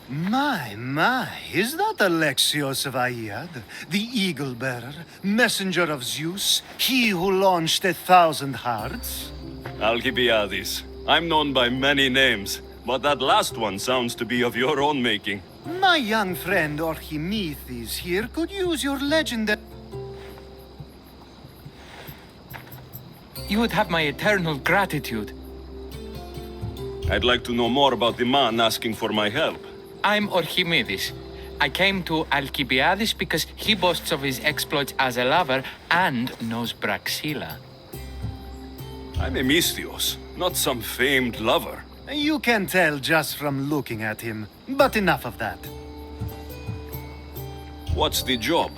My, is that Alexios of Aiad, the Eagle Bearer, messenger of Zeus, he who launched 1,000 hearts? Alcibiades. I'm known by many names, but that last one sounds to be of your own making. My young friend Archimedes here could use your legendary... You would have my eternal gratitude. I'd like to know more about the man asking for my help. I'm Archimedes. I came to Alcibiades because he boasts of his exploits as a lover and knows Praxilla. I'm Misthios, not some famed lover. You can tell just from looking at him, but enough of that. What's the job?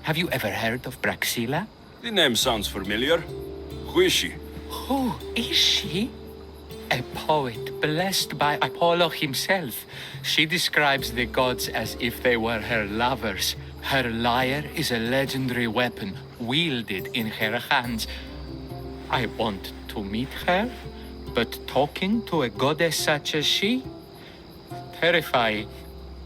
Have you ever heard of Praxilla? The name sounds familiar. Who is she? Who is she? A poet blessed by Apollo himself. She describes the gods as if they were her lovers. Her lyre is a legendary weapon wielded in her hands. I want to meet her, but talking to a goddess such as she? Terrifying.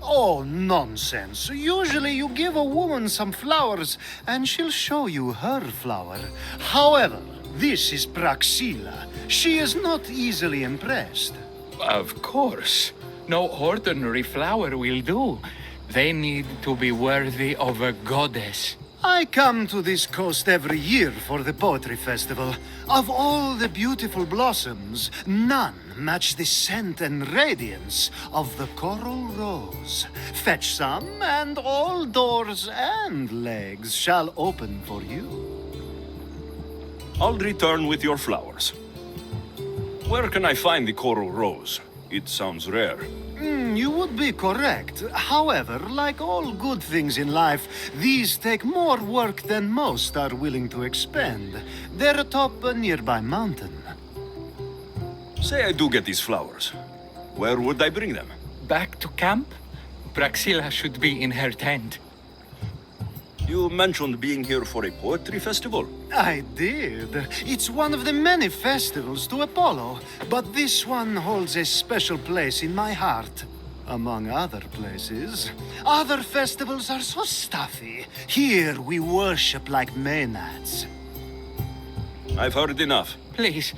Oh, nonsense. Usually you give a woman some flowers, and she'll show you her flower. However, this is Praxilla. She is not easily impressed. Of course. No ordinary flower will do. They need to be worthy of a goddess. I come to this coast every year for the Poetry Festival. Of all the beautiful blossoms, none match the scent and radiance of the coral rose. Fetch some, and all doors and legs shall open for you. I'll return with your flowers. Where can I find the coral rose? It sounds rare. You would be correct. However, like all good things in life, these take more work than most are willing to expend. They're atop a nearby mountain. Say I do get these flowers. Where would I bring them? Back to camp? Praxilla should be in her tent. You mentioned being here for a poetry festival. I did. It's one of the many festivals to Apollo, but this one holds a special place in my heart. Among other places. Other festivals are so stuffy. Here we worship like Maenads. I've heard enough. Please,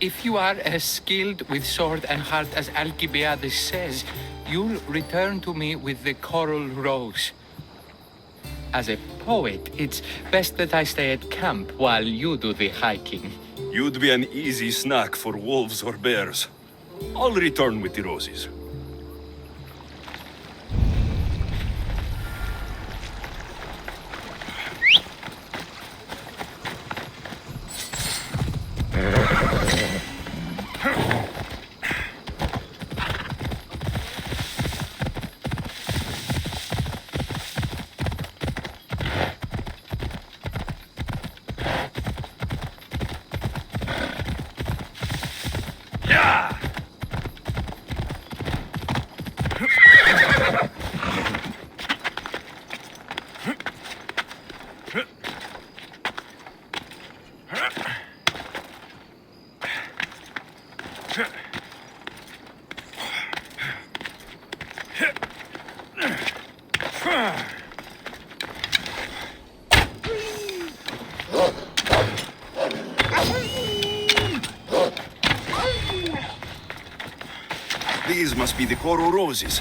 if you are as skilled with sword and heart as Alcibiades says, you'll return to me with the coral rose. As a poet, it's best that I stay at camp while you do the hiking. You'd be an easy snack for wolves or bears. I'll return with the roses. These must be the coral roses.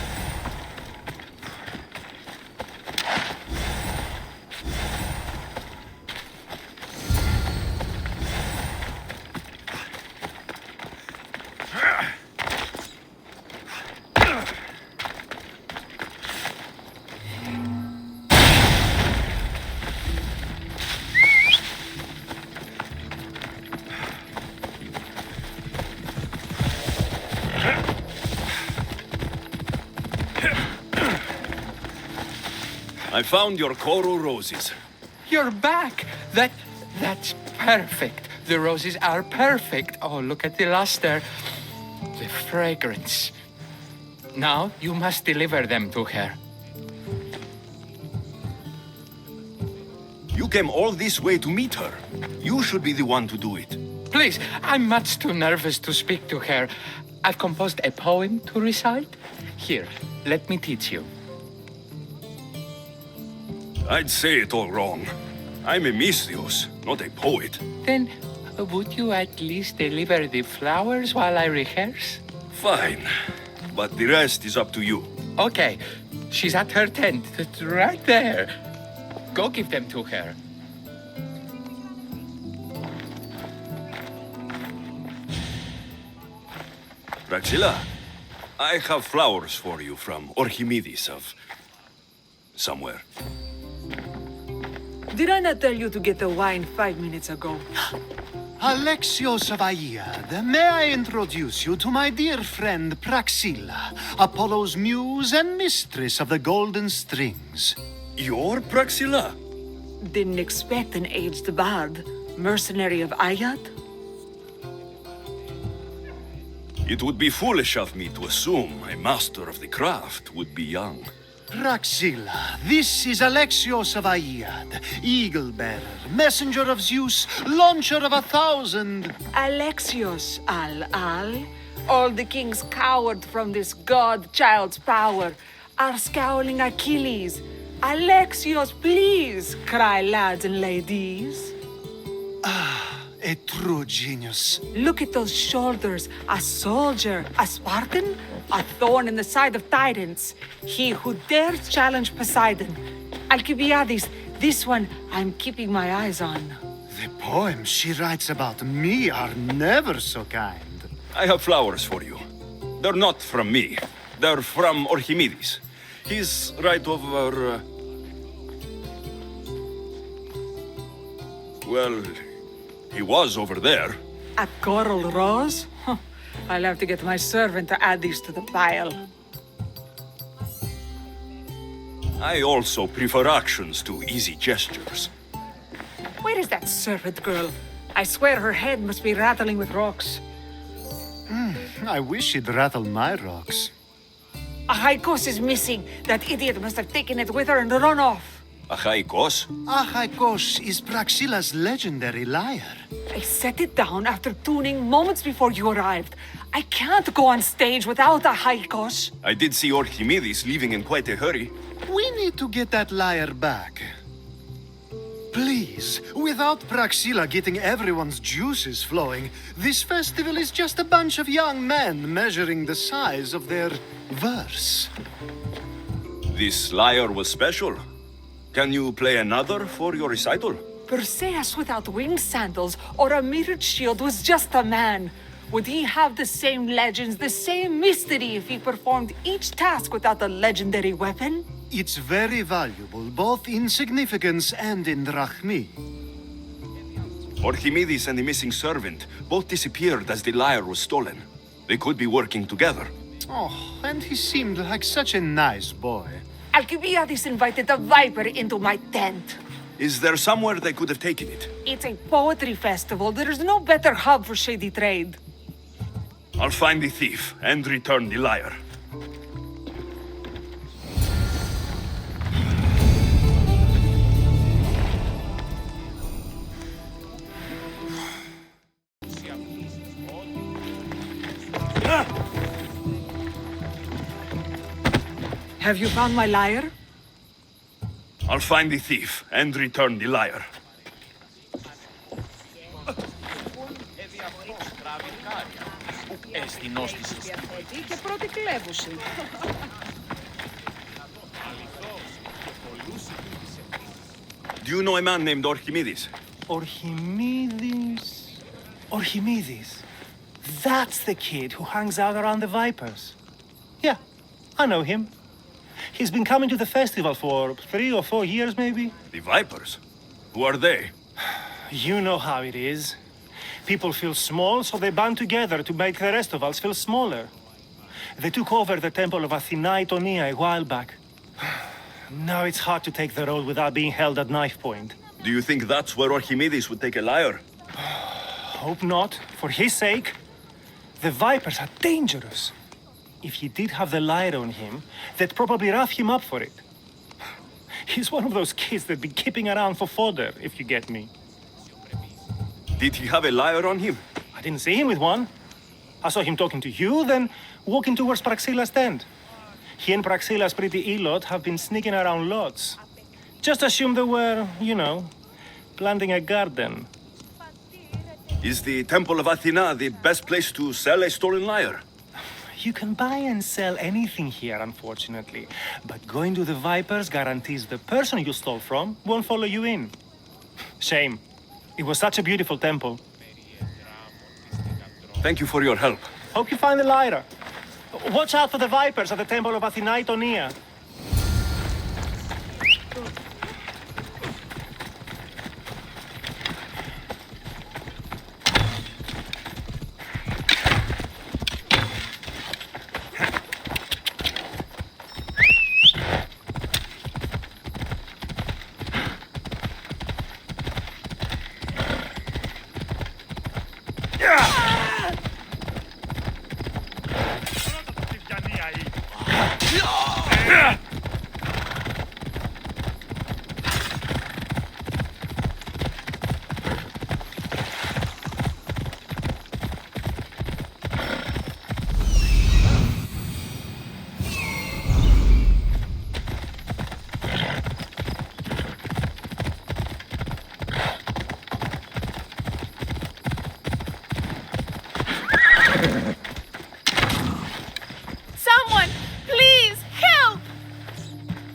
I found your coral roses. You're back! That's perfect. The roses are perfect. Oh, look at the luster. The fragrance. Now you must deliver them to her. You came all this way to meet her. You should be the one to do it. Please, I'm much too nervous to speak to her. I've composed a poem to recite. Here, let me teach you. I'd say it all wrong. I'm a mystios, not a poet. Then, would you at least deliver the flowers while I rehearse? Fine, but the rest is up to you. Okay, she's at her tent, right there. Go give them to her. Praxilla, I have flowers for you from Archimedes of somewhere. Did I not tell you to get the wine 5 minutes ago? Alexios of Aiad, may I introduce you to my dear friend Praxilla, Apollo's muse and mistress of the golden strings. You're Praxilla? Didn't expect an aged bard. Mercenary of Ayat? It would be foolish of me to assume a master of the craft would be young. Praxilla, this is Alexios of Aiad, eagle-bearer, messenger of Zeus, launcher of 1,000... Alexios, Al. All the kings cowered from this god-child's power. Are scowling Achilles. Alexios, please, cry lads and ladies. A true genius. Look at those shoulders. A soldier, a Spartan, a thorn in the side of titans. He who dares challenge Poseidon. Alcibiades, this one I'm keeping my eyes on. The poems she writes about me are never so kind. I have flowers for you. They're not from me. They're from Archimedes. He's right over... Well, he was over there. A coral rose? Huh. I'll have to get my servant to add these to the pile. I also prefer actions to easy gestures. Where is that servant girl? I swear her head must be rattling with rocks. I wish she'd rattle my rocks. A Haikos is missing. That idiot must have taken it with her and run off. Achaikos? Achaikos is Praxilla's legendary lyre. I set it down after tuning moments before you arrived. I can't go on stage without a Haikos. I did see Archimedes leaving in quite a hurry. We need to get that lyre back. Please, without Praxilla getting everyone's juices flowing, this festival is just a bunch of young men measuring the size of their verse. This lyre was special. Can you play another for your recital? Perseus without winged sandals or a mirrored shield was just a man. Would he have the same legends, the same mystery if he performed each task without a legendary weapon? It's very valuable, both in significance and in drachmi. Archimedes and the missing servant both disappeared as the lyre was stolen. They could be working together. Oh, and he seemed like such a nice boy. Alcibiades invited a viper into my tent. Is there somewhere they could have taken it? It's a poetry festival. There is no better hub for shady trade. I'll find the thief and return the lyre. Have you found my lyre? I'll find the thief and return the lyre. Και πρώτη κλέβουση. Do you know a man named Archimedes? Archimedes? Archimedes? That's the kid who hangs out around the Vipers. Yeah, I know him. He's been coming to the festival for 3 or 4 years, maybe. The Vipers? Who are they? You know how it is. People feel small, so they band together to make the rest of us feel smaller. They took over the temple of Athena Itonia a while back. Now it's hard to take the road without being held at knife point. Do you think that's where Archimedes would take a lyre? Hope not. For his sake. The Vipers are dangerous. If he did have the lyre on him, they'd probably rough him up for it. He's one of those kids that'd be keeping around for fodder, if you get me. Did he have a lyre on him? I didn't see him with one. I saw him talking to you, then walking towards Praxilla's tent. He and Praxilla's pretty elot have been sneaking around lots. Just assume they were, you know, planting a garden. Is the Temple of Athena the best place to sell a stolen lyre? You can buy and sell anything here, unfortunately. But going to the Vipers guarantees the person you stole from won't follow you in. Shame. It was such a beautiful temple. Thank you for your help. Hope you find the Lyre. Watch out for the Vipers at the Temple of Athena Itonia.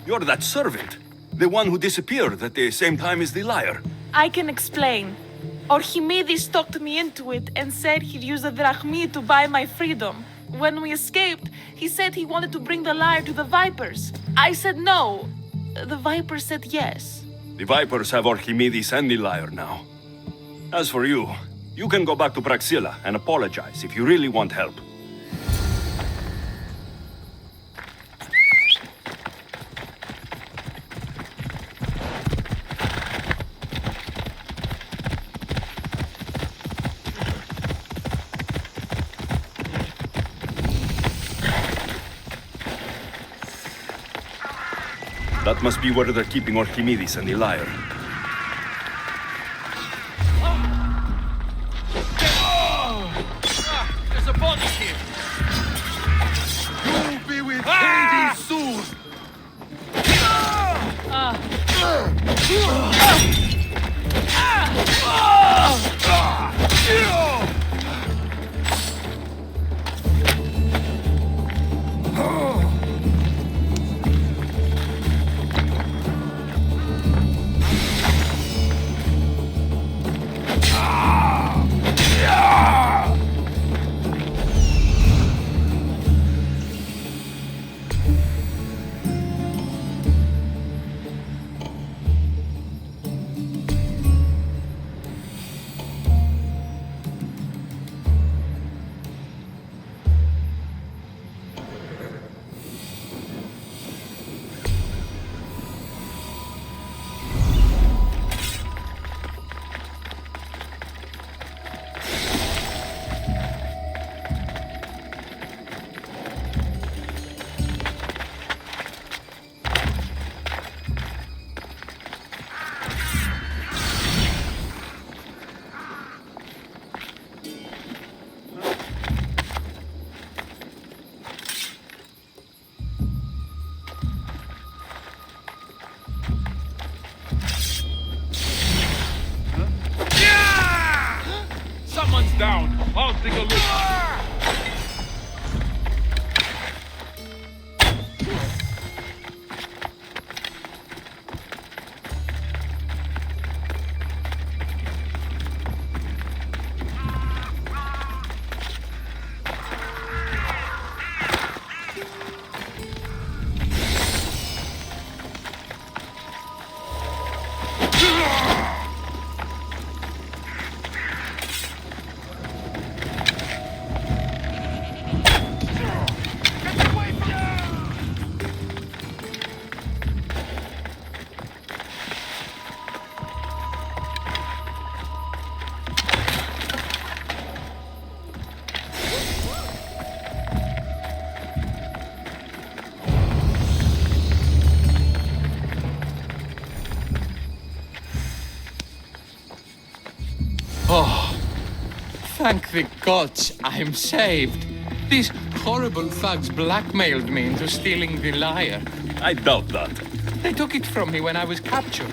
You're that servant. The one who disappeared at the same time as the lyre. I can explain. Archimedes talked me into it and said he'd use the drachmi to buy my freedom. When we escaped, he said he wanted to bring the lyre to the Vipers. I said no. The Vipers said yes. The Vipers have Archimedes and the lyre now. As for you, you can go back to Praxilla and apologize if you really want help. That must be where they're keeping Archimedes and the lyre. There's a body here. You'll be with Hades soon! Someone's down. I'll take a look. Thank the gods I'm saved. These horrible thugs blackmailed me into stealing the lyre. I doubt that. They took it from me when I was captured.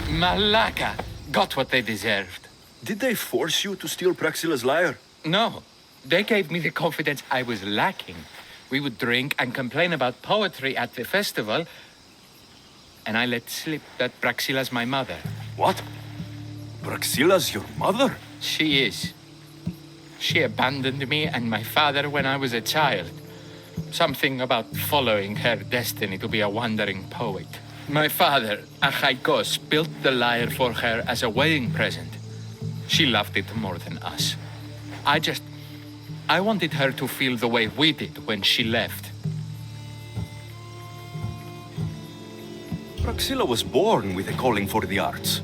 Malaka got what they deserved. Did they force you to steal Praxilla's lyre? No, they gave me the confidence I was lacking. We would drink and complain about poetry at the festival, and I let slip that Praxilla's my mother. What? Praxilla's your mother? She is. She abandoned me and my father when I was a child. Something about following her destiny to be a wandering poet. My father, Achaikos, built the lyre for her as a wedding present. She loved it more than us. I wanted her to feel the way we did when she left. Praxilla was born with a calling for the arts.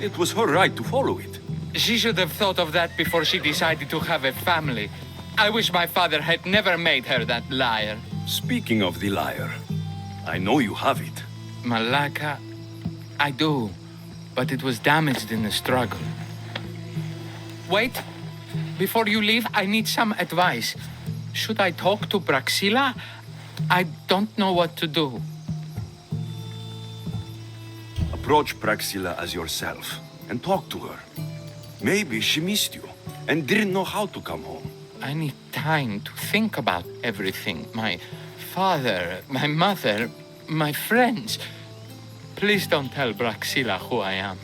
It was her right to follow it. She should have thought of that before she decided to have a family. I wish my father had never made her that lyre. Speaking of the lyre, I know you have it. Malaka, I do, but it was damaged in the struggle. Wait, before you leave, I need some advice. Should I talk to Praxilla? I don't know what to do. Approach Praxilla as yourself and talk to her. Maybe she missed you and didn't know how to come home. I need time to think about everything. My father, my mother, my friends. Please don't tell Praxilla who I am.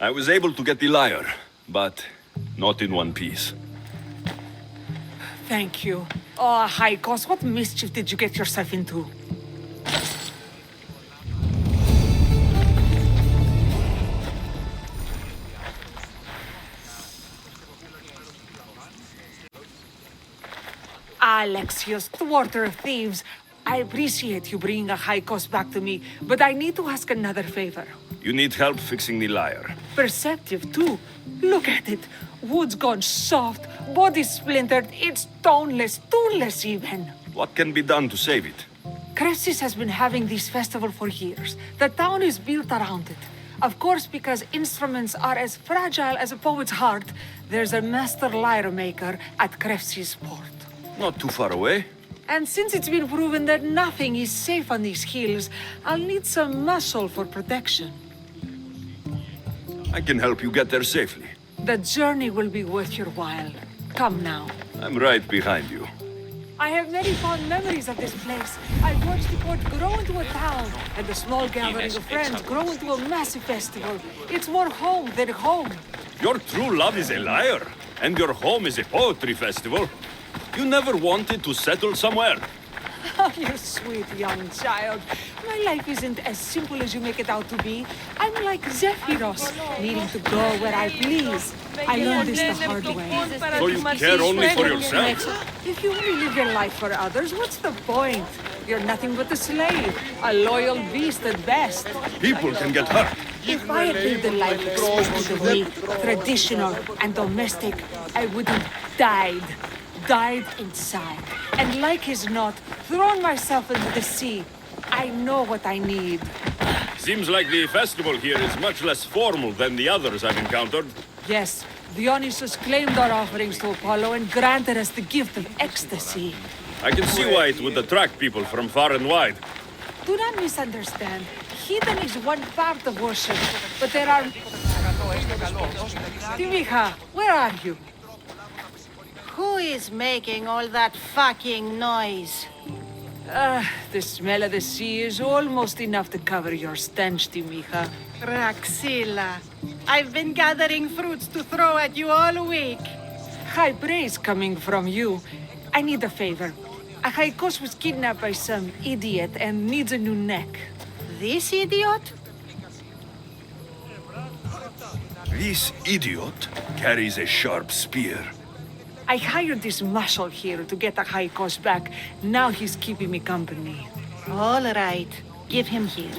I was able to get the lyre, but not in one piece. Thank you. Oh, Haikos, what mischief did you get yourself into? Alexios, thwarter of thieves. I appreciate you bringing a Haikos back to me, but I need to ask another favor. You need help fixing the lyre. Perceptive, too. Look at it. Wood's gone soft, body splintered, it's toneless, tooless even. What can be done to save it? Cressis has been having this festival for years. The town is built around it. Of course, because instruments are as fragile as a poet's heart, there's a master lyre maker at Cressis port. Not too far away. And since it's been proven that nothing is safe on these hills, I'll need some muscle for protection. I can help you get there safely. The journey will be worth your while. Come now. I'm right behind you. I have very fond memories of this place. I've watched the port grow into a town, and a small gathering of friends grow into a massive festival. It's more home than home. Your true love is a lyre, and your home is a poetry festival. You never wanted to settle somewhere. Oh, you sweet young child. My life isn't as simple as you make it out to be. I'm like Zephyros, needing to go where I please. I learned this the hard way. So you care only for yourself? If you only live your life for others, what's the point? You're nothing but a slave, a loyal beast at best. People can get hurt. If I had lived a life expected of me, traditional and domestic, I would have died inside. And like as not, thrown myself into the sea. I know what I need. Seems like the festival here is much less formal than the others I've encountered. Yes, Dionysus claimed our offerings to Apollo and granted us the gift of ecstasy. I can see why it would attract people from far and wide. Do not misunderstand. Heathen is one part of worship, but there are... Timiha, where are you? Who is making all that fucking noise? The smell of the sea is almost enough to cover your stench, Timiha. Praxilla, I've been gathering fruits to throw at you all week. High praise coming from you. I need a favor. Achaikos was kidnapped by some idiot and needs a new neck. This idiot? This idiot carries a sharp spear. I hired this muscle here to get Achaikos back. Now he's keeping me company. All right, give him here.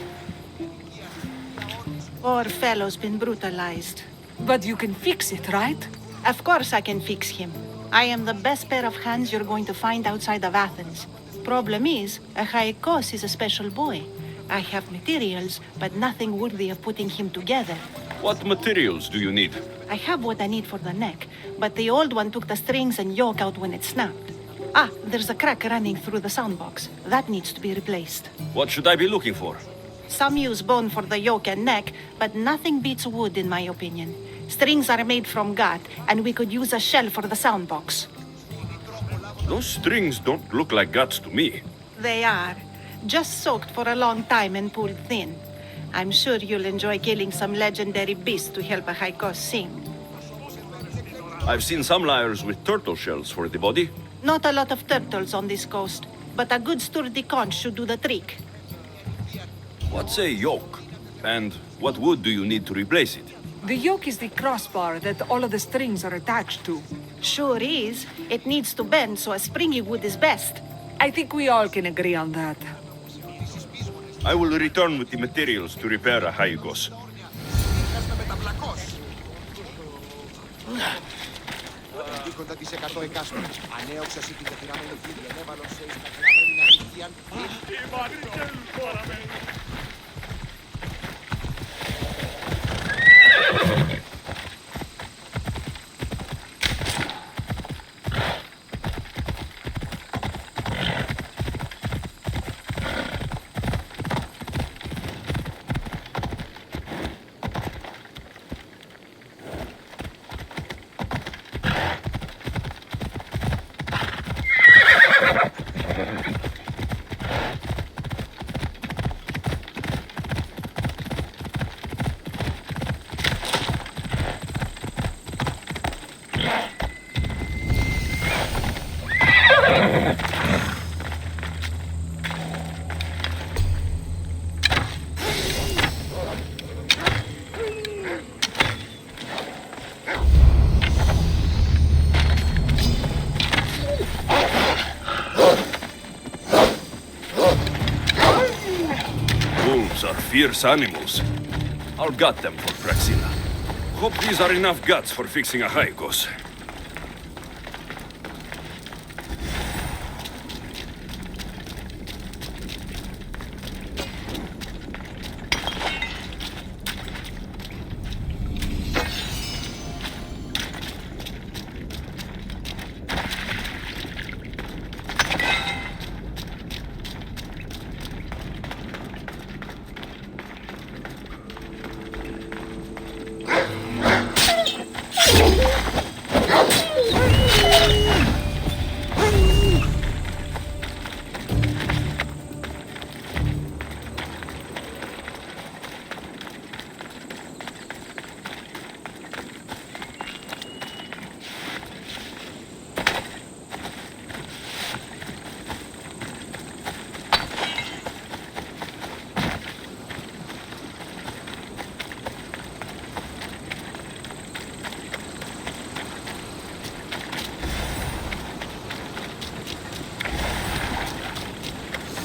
Poor fellow's been brutalized. But you can fix it, right? Of course I can fix him. I am the best pair of hands you're going to find outside of Athens. Problem is, Achaikos is a special boy. I have materials, but nothing worthy of putting him together. What materials do you need? I have what I need for the neck, but the old one took the strings and yoke out when it snapped. Ah, there's a crack running through the soundbox. That needs to be replaced. What should I be looking for? Some use bone for the yoke and neck, but nothing beats wood in my opinion. Strings are made from gut, and we could use a shell for the soundbox. Those strings don't look like guts to me. They are. Just soaked for a long time and pulled thin. I'm sure you'll enjoy killing some legendary beast to help Achaikos sing. I've seen some lyres with turtle shells for the body. Not a lot of turtles on this coast, but a good sturdy conch should do the trick. What's a yoke? And what wood do you need to replace it? The yoke is the crossbar that all of the strings are attached to. Sure is. It needs to bend, so a springy wood is best. I think we all can agree on that. I will return with the materials to repair Achaikos. Δίχοντα τις 100 εκάστοτε. Ανέωξα εσύ την πεθυραμένη φίλη, ενέβαλον σε εις τα κλαμμένη αλήθειαν. Fierce animals. I'll gut them for Praxilla. Hope these are enough guts for fixing Achaikos.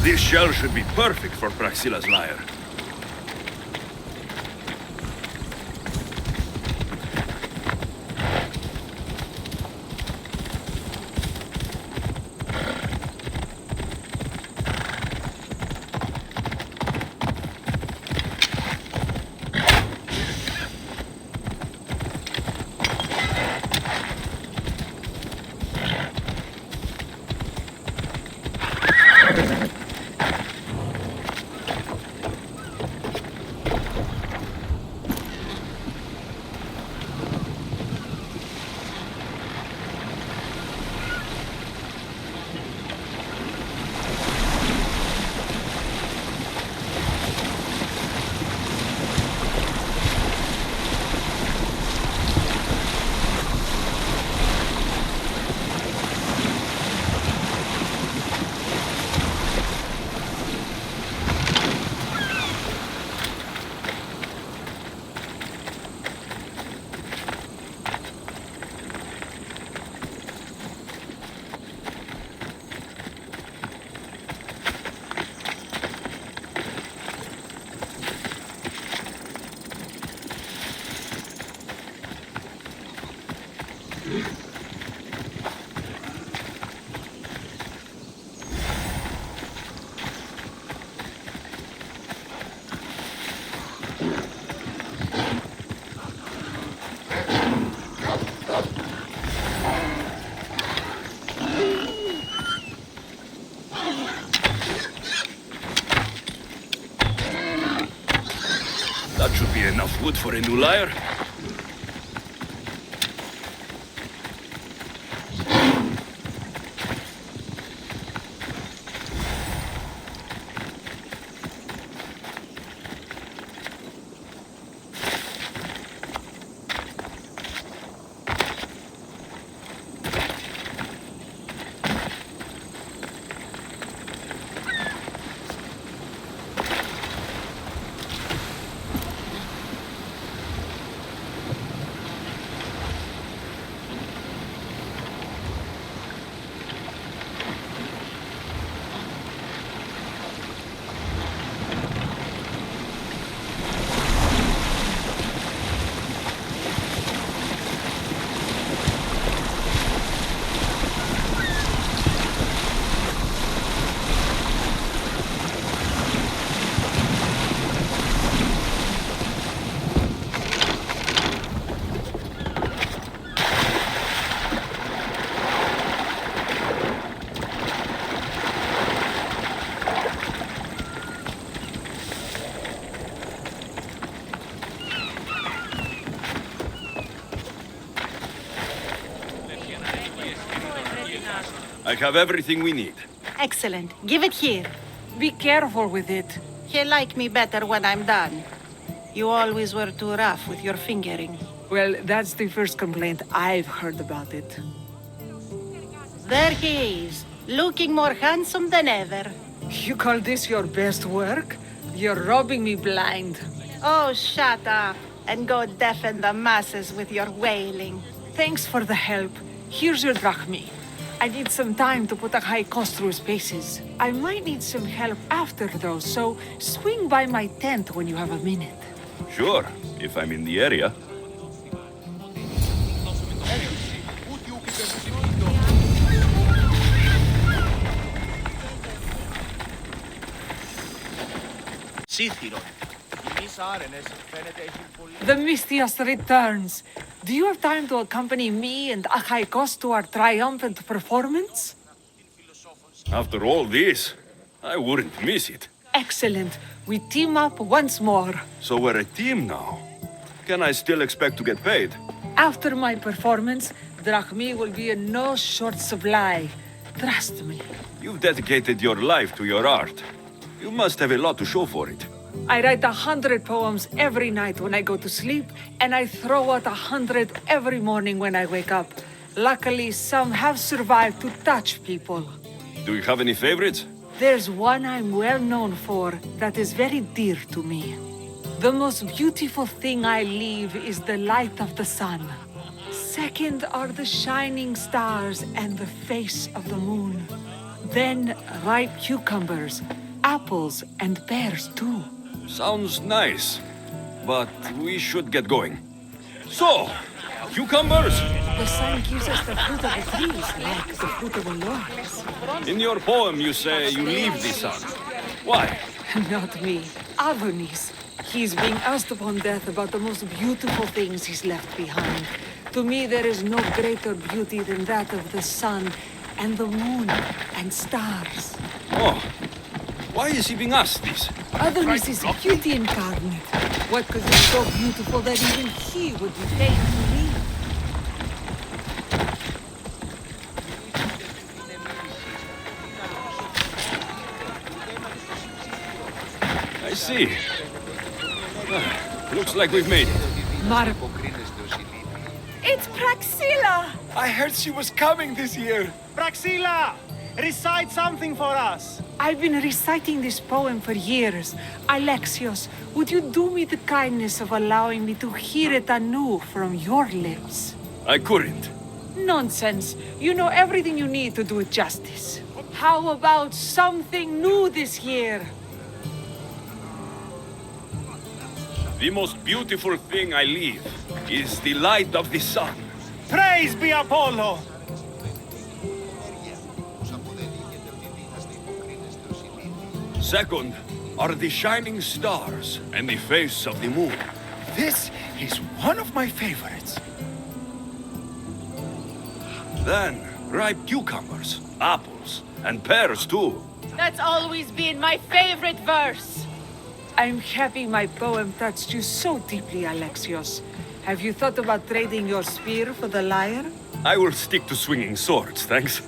This shell should be perfect for Praxilla's lyre. That should be enough wood for a new lyre. I have everything we need. Excellent. Give it here. Be careful with it. He'll like me better when I'm done. You always were too rough with your fingering. Well, that's the first complaint I've heard about it. There he is, looking more handsome than ever. You call this your best work? You're robbing me blind. Oh, shut up and go deafen the masses with your wailing. Thanks for the help. Here's your drachmi. I need some time to put a high cost through spaces. I might need some help after though, so swing by my tent when you have a minute. Sure, if I'm in the area. The Mistios returns. Do you have time to accompany me and Achaikos to our triumphant performance? After all this, I wouldn't miss it. Excellent. We team up once more. So we're a team now. Can I still expect to get paid? After my performance, drachmi will be in no short supply. Trust me. You've dedicated your life to your art. You must have a lot to show for it. I write 100 poems every night when I go to sleep, and I throw out 100 every morning when I wake up. Luckily, some have survived to touch people. Do you have any favorites? There's one I'm well known for that is very dear to me. The most beautiful thing I leave is the light of the sun. Second are the shining stars and the face of the moon. Then ripe cucumbers, apples, and pears too. Sounds nice, but we should get going. So, cucumbers? The sun gives us the fruit of the trees, like the fruit of the Lord. In your poem, you say you leave the sun. Why? Not me. Adonis. He's being asked upon death about the most beautiful things he's left behind. To me, there is no greater beauty than that of the sun and the moon and stars. Oh, why is he being asked this? Adonis is beauty incarnate. What could be so beautiful that even he would be fain to leave? I see. Looks like we've made it. Marco. It's Praxilla! I heard she was coming this year. Praxilla, recite something for us. I've been reciting this poem for years. Alexios, would you do me the kindness of allowing me to hear it anew from your lips? I couldn't. Nonsense. You know everything you need to do it justice. How about something new this year? The most beautiful thing I leave is the light of the sun. Praise be Apollo. Second are the shining stars and the face of the moon. This is one of my favorites. Then, ripe cucumbers, apples, and pears too. That's always been my favorite verse. I'm happy my poem touched you so deeply, Alexios. Have you thought about trading your spear for the lyre? I will stick to swinging swords, thanks.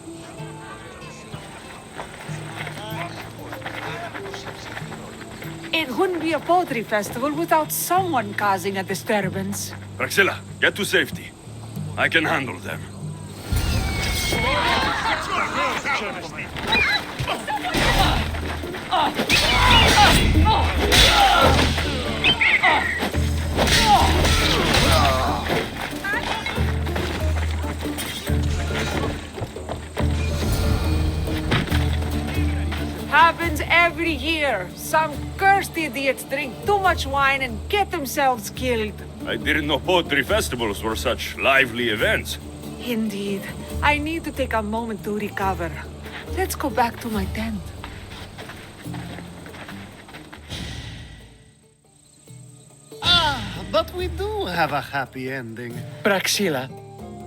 It wouldn't be a poetry festival without someone causing a disturbance. Praxilla, get to safety. I can handle them. Happens every year. Some cursed idiots drink too much wine and get themselves killed. I didn't know poetry festivals were such lively events. Indeed. I need to take a moment to recover. Let's go back to my tent. But we do have a happy ending. Praxilla,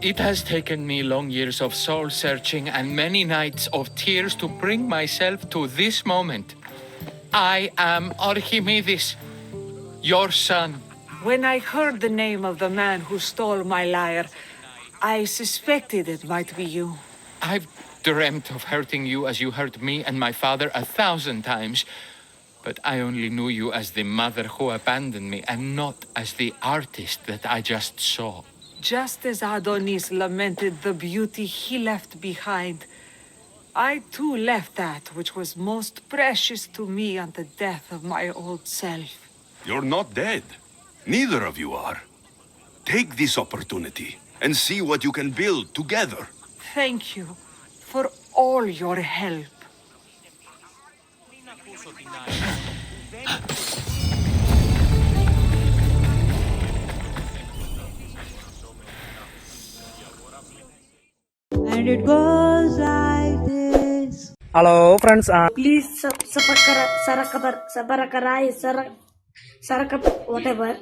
it has taken me long years of soul searching and many nights of tears to bring myself to this moment. I am Archimedes, your son. When I heard the name of the man who stole my lyre, I suspected it might be you. I've dreamt of hurting you as you hurt me and my father 1,000 times. But I only knew you as the mother who abandoned me and not as the artist that I just saw. Just as Adonis lamented the beauty he left behind, I too left that which was most precious to me on the death of my old self. You're not dead. Neither of you are. Take this opportunity and see what you can build together. Thank you for all your help. And it goes like this. Hello friends, Please subscribe, whatever.